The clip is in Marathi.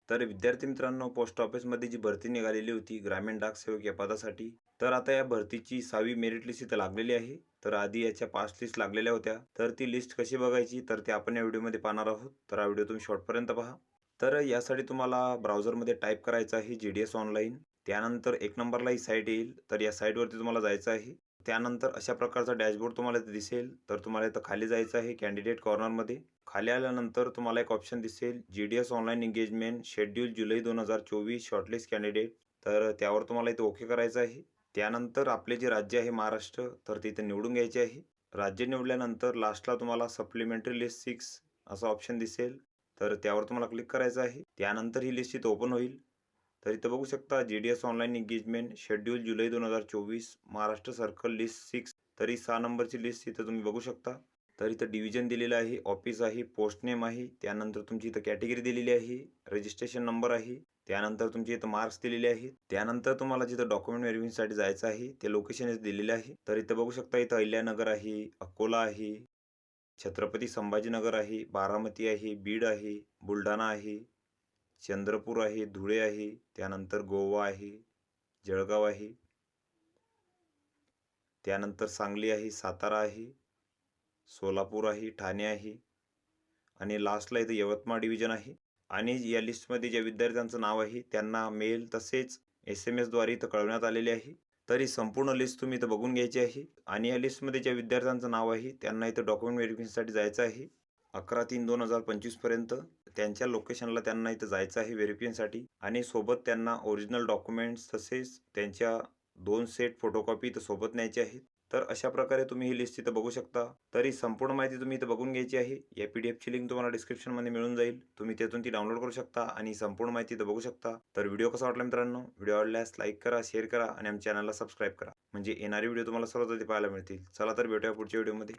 तर विद्यार्थी मित्रांनो, पोस्ट ऑफिसमध्ये जी भरती निघालेली होती ग्रामीण डाक सेवक या पदासाठी, तर आता या भरतीची 6वी मेरिट लिस्ट इथं लागलेली आहे. तर आधी याच्या 5 लिस्ट लागलेल्या होत्या. तर ती लिस्ट कशी बघायची तर ते आपण या व्हिडिओमध्ये पाहणार आहोत. तर हा व्हिडिओ तुम्ही शेवटपर्यंत पहा. तर यासाठी तुम्हाला ब्राउझरमध्ये टाईप करायचं आहे GDS ऑनलाईन. त्यानंतर 1 नंबरला ही साईट येईल. तर या साईटवरती तुम्हाला जायचं आहे. त्यानंतर अशा प्रकारचा डॅशबोर्ड तुम्हाला इथे दिसेल. तर तुम्हाला इथं खाली जायचं आहे कॅन्डिडेट कॉर्नरमध्ये. खाली आल्यानंतर तुम्हाला एक ऑप्शन दिसेल GDS ऑनलाईन एंगेजमेंट शेड्यूल जुलै 2024 शॉर्टलिस्ट कॅन्डिडेट. तर त्यावर तुम्हाला इथे ओके करायचं आहे. त्यानंतर आपले जे राज्य आहे महाराष्ट्र, तर ते इथे निवडून घ्यायचे आहे. राज्य निवडल्यानंतर लास्टला तुम्हाला सप्लिमेंटरी लिस्ट 6 असा ऑप्शन दिसेल. तर त्यावर तुम्हाला क्लिक करायचं आहे. त्यानंतर ही लिस्ट इथं ओपन होईल. तर इथं बघू शकता GDS ऑनलाईन एंगेजमेंट शेड्यूल जुलै 2024 महाराष्ट्र सर्कल लिस्ट 6. तर ही 6 नंबरची लिस्ट इथं तुम्ही बघू शकता. तर इथं डिव्हिजन दिलेलं आहे, ऑफिस आहे, पोस्ट नेम आहे, त्यानंतर तुमची इथं कॅटेगरी दिलेली आहे, रजिस्ट्रेशन नंबर आहे, त्यानंतर तुमची इथं मार्क्स दिलेले आहेत. त्यानंतर तुम्हाला जिथं डॉक्युमेंट व्हेरिफिकेशनसाठी जायचं आहे ते लोकेशन इथं दिलेलं आहे. तर इथं बघू शकता इथं अहिल्यानगर आहे, अकोला आहे, छत्रपती संभाजीनगर आहे, बारामती आहे, बीड आहे, बुलढाणा आहे, चंद्रपूर आहे, धुळे आहे, त्यानंतर गोवा आहे, जळगाव आहे, त्यानंतर सांगली आहे, सातारा आहे, सोलापूर आहे, ठाणे आहे आणि लास्टला इथं यवतमाळ डिव्हिजन आहे. आणि या लिस्टमध्ये ज्या विद्यार्थ्यांचं नाव आहे त्यांना मेल तसेच SMS द्वारे इथं कळवण्यात आलेले आहे. तर ही संपूर्ण लिस्ट तुम्ही इथं बघून घ्यायची आहे. आणि या लिस्टमध्ये ज्या विद्यार्थ्यांचं नाव आहे त्यांना इथं डॉक्युमेंट व्हेरिफिकेशनसाठी जायचं आहे 11/3/2025 पर्यंत. त्यांच्या लोकेशनला त्यांना इथं जायचं आहे व्हेरिफिकेशनसाठी आणि सोबत त्यांना ओरिजिनल डॉक्युमेंट्स तसेच त्यांच्या 2 सेट फोटोकॉपी इथं सोबत न्यायची आहेत. तर अशा प्रकारे तुम्ही ही लिस्ट इथं बघू शकता. तर ही संपूर्ण माहिती तुम्ही इथं बघून घ्यायची आहे. या PDFची लिंक तुम्हाला डिस्क्रिप्शनमध्ये मिळून जाईल. तुम्ही त्यातून ती डाउनलोड करू शकता आणि संपूर्ण माहिती इथं बघू शकता. तर व्हिडिओ कसा वाटला मित्रांनो? व्हिडिओ आवडल्यास लाईक करा, शेअर करा आणि आमच्या चॅनलला सबस्क्राईब करा. म्हणजे येणारे व्हिडिओ तुम्हाला सर्वात आधी पाहायला मिळतील. चला तर भेटूया पुढच्या व्हिडिओमध्ये.